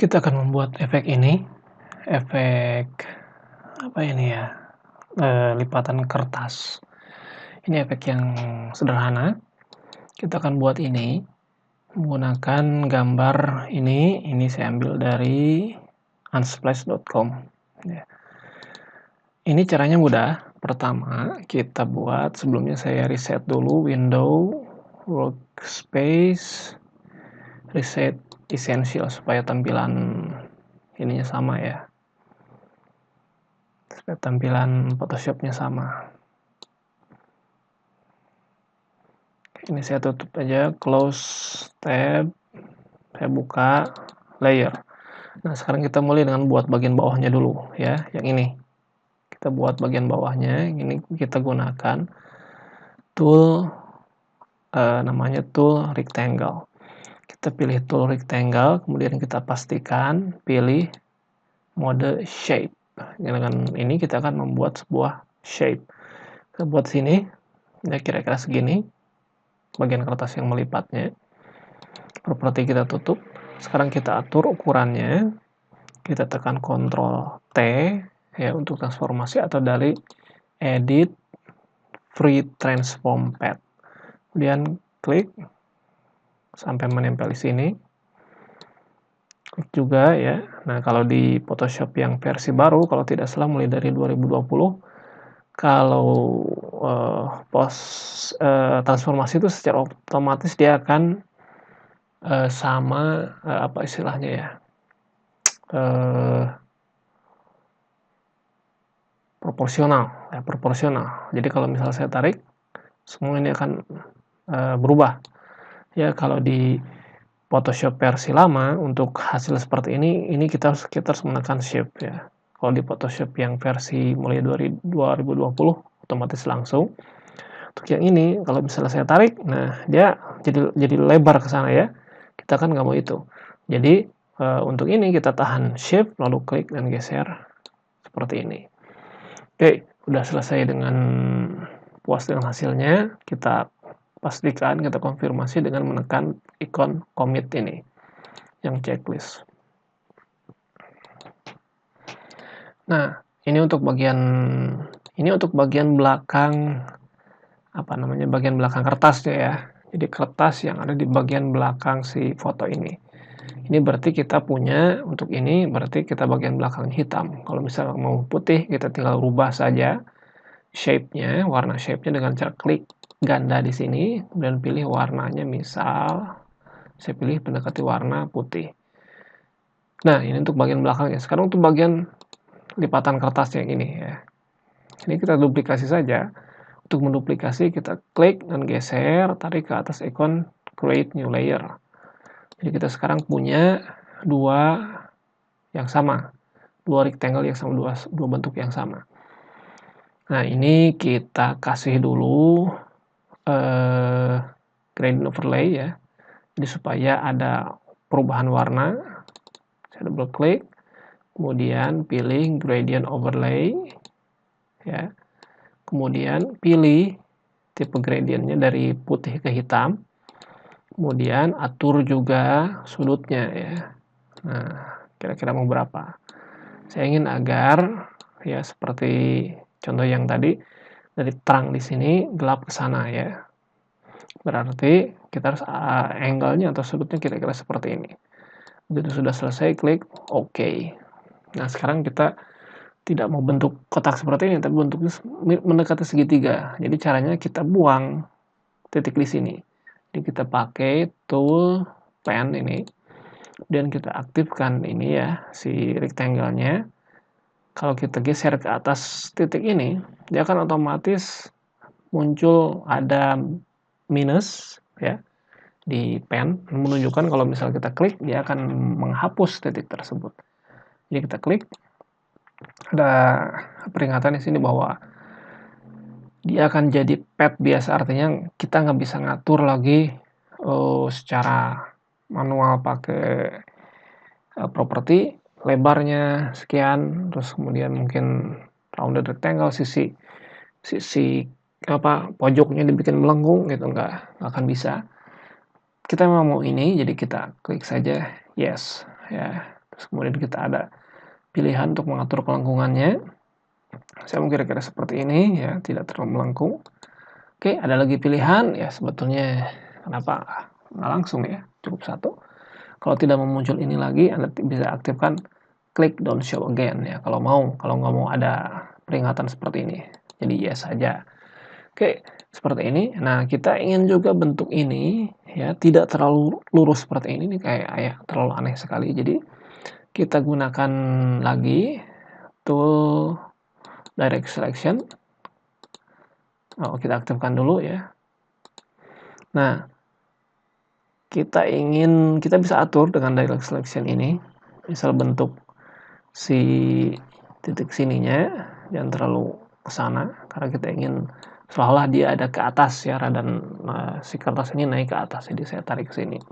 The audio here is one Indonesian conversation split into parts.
Kita akan membuat efek ini, efek apa ini ya, lipatan kertas. Ini efek yang sederhana. Kita akan buat ini menggunakan gambar ini saya ambil dari unsplash.com ya. Ini caranya mudah. Pertama, kita buat sebelumnya saya reset dulu window, workspace, reset essential supaya tampilan ininya sama ya. Supaya tampilan Photoshop-nya sama. Ini saya tutup aja, close tab, saya buka layer. Nah, sekarang kita mulai dengan buat bagian bawahnya dulu ya, yang ini. Kita buat bagian bawahnya, ini kita gunakan tool namanya tool rectangle. Kita pilih tool rectangle, kemudian kita pastikan pilih mode shape. Dengan ini kita akan membuat sebuah shape. Kita buat sini, ya kira-kira segini, bagian kertas yang melipatnya. Properti kita tutup. Sekarang kita atur ukurannya. Kita tekan Ctrl T ya untuk transformasi atau dari edit free transform pad. Kemudian klik sampai menempel di sini. Klik juga ya. Nah, kalau di Photoshop yang versi baru, kalau tidak salah mulai dari 2020, kalau transformasi itu secara otomatis dia akan sama apa istilahnya ya, proporsional. Jadi kalau misal saya tarik, semua ini akan berubah. Ya, kalau di Photoshop versi lama untuk hasil seperti ini kita harus menekan Shift ya. Kalau di Photoshop yang versi mulai 2020 otomatis langsung. Untuk yang ini kalau misalnya saya tarik, nah dia jadi lebar ke sana ya. Kita kan nggak mau itu. Jadi untuk ini kita tahan Shift lalu klik dan geser seperti ini. Oke, udah selesai dengan puas dengan hasilnya, kita pastikan, kita konfirmasi dengan menekan ikon commit ini, yang checklist. Nah, ini untuk bagian belakang, bagian belakang kertasnya ya. Jadi kertas yang ada di bagian belakang si foto ini. Ini berarti kita punya, untuk ini berarti kita bagian belakang hitam. Kalau misalnya mau putih, kita tinggal rubah saja shape-nya, warna shape-nya dengan cara klik ganda di sini, kemudian pilih warnanya, misal saya pilih mendekati warna putih. Nah, ini untuk bagian belakangnya. Sekarang untuk bagian lipatan kertasnya yang ini ya. Ini kita duplikasi saja. Untuk menduplikasi kita klik dan geser, tarik ke atas ikon create new layer. Jadi kita sekarang punya dua yang sama, dua rectangle yang sama, dua bentuk yang sama. Nah, ini kita kasih dulu gradient overlay ya. Jadi supaya ada perubahan warna. Saya double klik, kemudian pilih gradient overlay ya. Kemudian pilih tipe gradientnya dari putih ke hitam. Kemudian atur juga sudutnya ya. Nah, kira-kira mau berapa? Saya ingin agar ya seperti contoh yang tadi, dari terang di sini gelap ke sana ya. Berarti kita harus angle-nya atau sudutnya kira-kira seperti ini. Begitu sudah selesai, klik OK. Nah, sekarang kita tidak mau bentuk kotak seperti ini, tapi bentuknya mendekati segitiga. Jadi caranya kita buang titik di sini. Jadi kita pakai tool pen ini, dan kita aktifkan ini ya, si rectangle-nya. Kalau kita geser ke atas titik ini, dia akan otomatis muncul ada minus ya di pen, menunjukkan kalau misal kita klik, dia akan menghapus titik tersebut. Jadi kita klik, ada peringatan di sini bahwa dia akan jadi pad biasa, artinya kita nggak bisa ngatur lagi secara manual pakai properti lebarnya sekian, terus kemudian mungkin rounded rectangle, sisi pojoknya dibikin melengkung gitu, nggak akan bisa. Kita memang mau ini, jadi kita klik saja yes ya. kemudian kita ada pilihan untuk mengatur kelengkungannya. Saya mau kira-kira seperti ini ya, tidak terlalu melengkung. Oke, ada lagi pilihan ya, sebetulnya kenapa nggak langsung ya, cukup satu. Kalau tidak mau muncul ini lagi, Anda bisa aktifkan klik don't show again ya, kalau nggak mau ada peringatan seperti ini. Jadi yes saja. Oke, seperti ini. Nah, kita ingin juga bentuk ini ya tidak terlalu lurus seperti ini nih, kayak ya terlalu aneh sekali. Jadi kita gunakan lagi tool direct selection. Oh, kita aktifkan dulu ya. Nah, kita bisa atur dengan direct selection ini. Misal bentuk si titik sininya jangan terlalu ke sana karena kita ingin seolah-olah dia ada ke atas ya, dan si kertas ini naik ke atas, jadi saya tarik ke sini.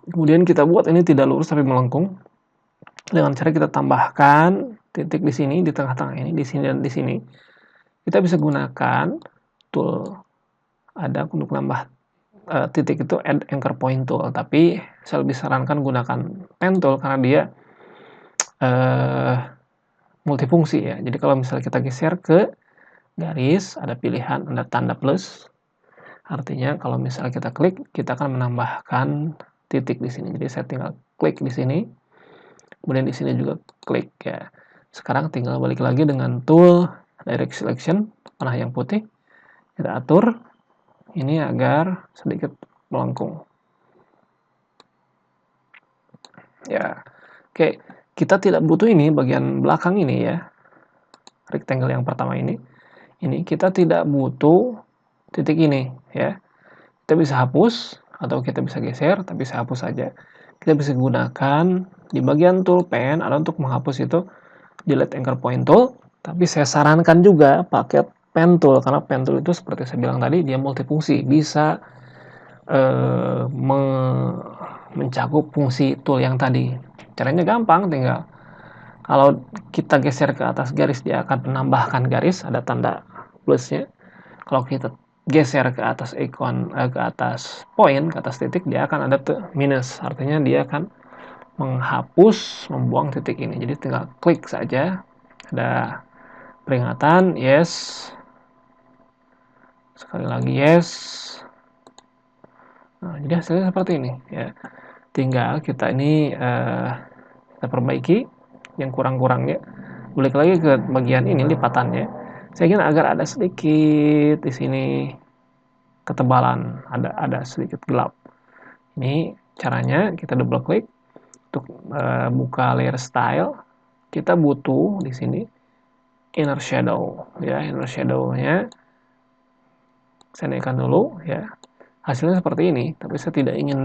Kemudian kita buat ini tidak lurus tapi melengkung dengan cara kita tambahkan titik di sini, di tengah-tengah ini, di sini dan di sini. Kita bisa gunakan tool ada untuk nambah titik itu add anchor point tool, tapi saya lebih sarankan gunakan pen tool karena dia multifungsi ya. Jadi kalau misalnya kita geser ke garis, ada pilihan, ada tanda plus. Artinya kalau misalnya kita klik, kita akan menambahkan titik di sini. Jadi saya tinggal klik di sini. Kemudian di sini juga klik ya. Sekarang tinggal balik lagi dengan tool direct selection, panah yang putih. Kita atur ini agar sedikit melengkung. Ya. Oke, kita tidak butuh ini bagian belakang ini ya. Rectangle yang pertama ini. Ini kita tidak butuh titik ini ya. Kita bisa hapus atau kita bisa geser, tapi saya hapus saja. Kita bisa gunakan di bagian tool pen ada untuk menghapus itu delete anchor point tool, tapi saya sarankan juga pakai pen tool karena pen tool itu seperti saya bilang tadi dia multifungsi, bisa mencakup fungsi tool yang tadi. Caranya gampang, tinggal kalau kita geser ke atas garis dia akan menambahkan garis, ada tanda plusnya. Kalau kita geser ke atas ikon, ke atas poin, ke atas titik, dia akan ada minus, artinya dia akan menghapus, membuang titik ini. Jadi tinggal klik saja, ada peringatan yes, sekali lagi yes. Nah, jadi hasilnya seperti ini ya. Tinggal kita ini kita perbaiki yang kurang-kurangnya. Balik lagi ke bagian ini lipatannya. Saya ingin agar ada sedikit di sini ketebalan, ada sedikit gelap. Ini caranya kita double klik untuk buka layer style. Kita butuh di sini inner shadow ya, inner shadow-nya saya naikkan dulu ya. Hasilnya seperti ini, tapi saya tidak ingin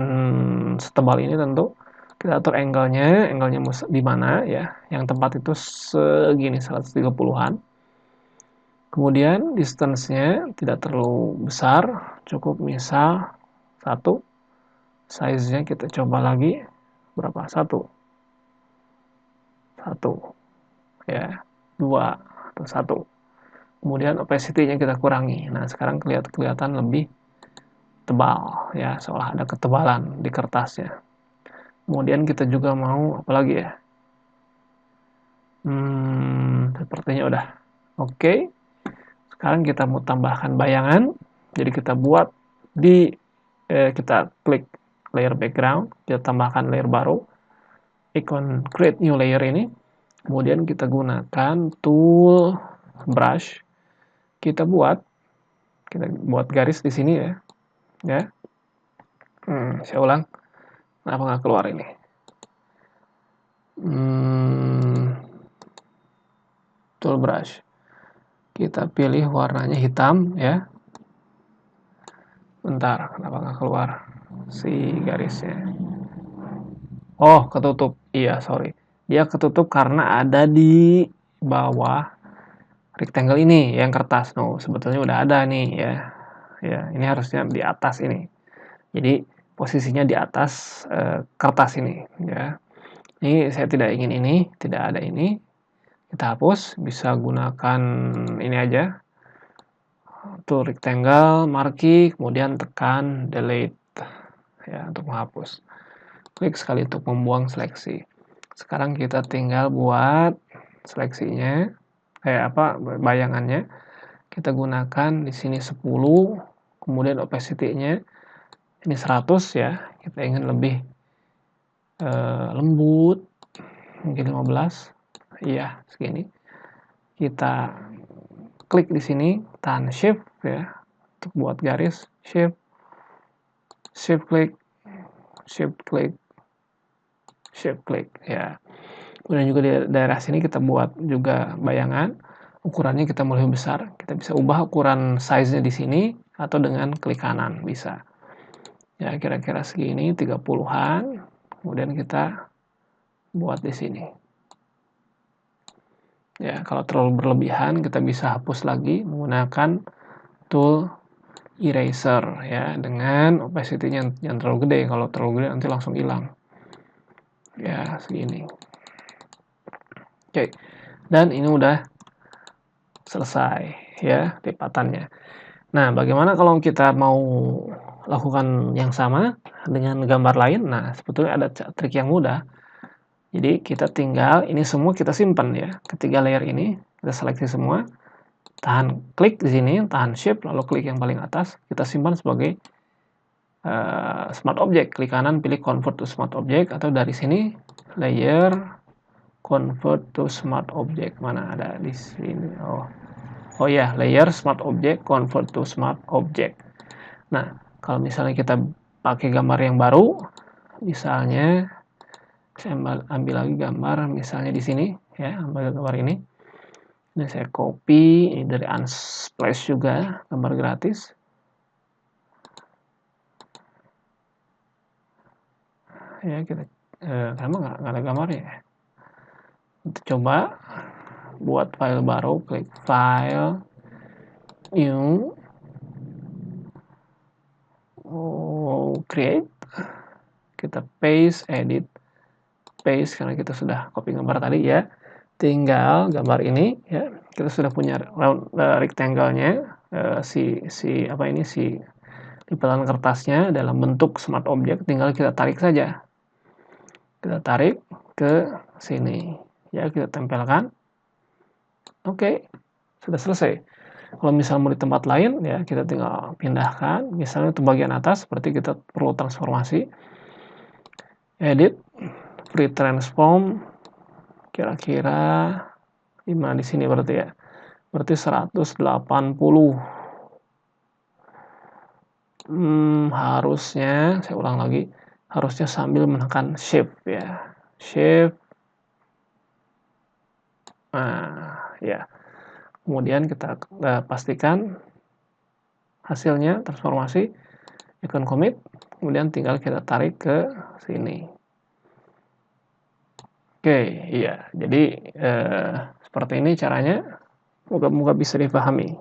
setebal ini tentu. Kita atur angle-nya di mana ya. Yang tepat itu segini 130-an. Kemudian distance-nya tidak terlalu besar, cukup misal 1. Size-nya kita coba lagi berapa? 1 ya, 2 atau 1. Kemudian opacity-nya kita kurangi. Nah, sekarang kelihatan lebih tebal ya, seolah ada ketebalan di kertasnya. Kemudian kita juga mau apa lagi ya? Sepertinya udah oke. Sekarang kita mau tambahkan bayangan. Jadi kita buat kita klik layer background, kita tambahkan layer baru, ikon create new layer ini. Kemudian kita gunakan tool brush. Kita buat garis di sini ya. Ya. Saya ulang. Kenapa nggak keluar ini? Tool brush. Kita pilih warnanya hitam ya. Bentar, kenapa nggak keluar si garisnya? Oh, ketutup. Iya, sorry. Dia ketutup karena ada di bawah rectangle ini yang kertas. No, sebetulnya udah ada nih ya. Ya, ini harusnya di atas ini. Jadi posisinya di atas kertas ini ya. Ini saya tidak ingin ini, tidak ada ini. Kita hapus, bisa gunakan ini aja. Tuh rectangle, marquee, kemudian tekan delete ya untuk menghapus. Klik sekali untuk membuang seleksi. Sekarang kita tinggal buat seleksinya, bayangannya. Kita gunakan di sini 10, kemudian opacity-nya ini 100 ya. Kita ingin lebih lembut, mungkin 15. Iya, segini. Kita klik di sini, tahan shift ya untuk buat garis, shift klik, shift klik, shift klik ya. Kemudian juga di daerah sini kita buat juga bayangan, ukurannya kita mau lebih besar. Kita bisa ubah ukuran size-nya di sini atau dengan klik kanan bisa. Ya, kira-kira segini 30-an. Kemudian kita buat di sini. Ya, kalau terlalu berlebihan kita bisa hapus lagi menggunakan tool eraser ya, dengan opacity-nya yang terlalu gede. Kalau terlalu gede nanti langsung hilang. Ya, segini. Oke. Dan ini udah selesai ya lipatannya. Nah, bagaimana kalau kita mau lakukan yang sama dengan gambar lain? Nah, sebetulnya ada trik yang mudah. Jadi kita tinggal, ini semua kita simpan ya. Ketiga layer ini kita seleksi semua, tahan klik di sini, tahan shift, lalu klik yang paling atas, kita simpan sebagai smart object. Klik kanan, pilih convert to smart object, atau dari sini layer convert to smart object. Mana ada di sini? Oh ya, layer smart object convert to smart object. Nah, kalau misalnya kita pakai gambar yang baru, misalnya saya ambil lagi gambar misalnya di sini ya, ambil gambar ini. Ini saya copy, ini dari Unsplash juga, gambar gratis. Ya, kita kenapa nggak ada gambarnya ya? Kita coba buat file baru, klik file, new, create, kita paste, edit, paste karena kita sudah copy gambar tadi ya. Tinggal gambar ini ya, kita sudah punya round rectangle-nya, si lipatan kertasnya dalam bentuk smart object, tinggal kita tarik saja. Kita tarik ke sini ya, kita tempelkan. Oke, sudah selesai. Kalau misalnya mau di tempat lain ya, kita tinggal pindahkan, misalnya untuk bagian atas seperti kita perlu transformasi, edit, free transform, kira-kira di mana di sini berarti ya, berarti 180. Harusnya saya ulang lagi, harusnya sambil menekan shift ya, shift. Nah ya, kemudian kita pastikan hasilnya transformasi, icon commit, kemudian tinggal kita tarik ke sini. Oke, iya. Jadi seperti ini caranya. Moga-moga bisa dipahami.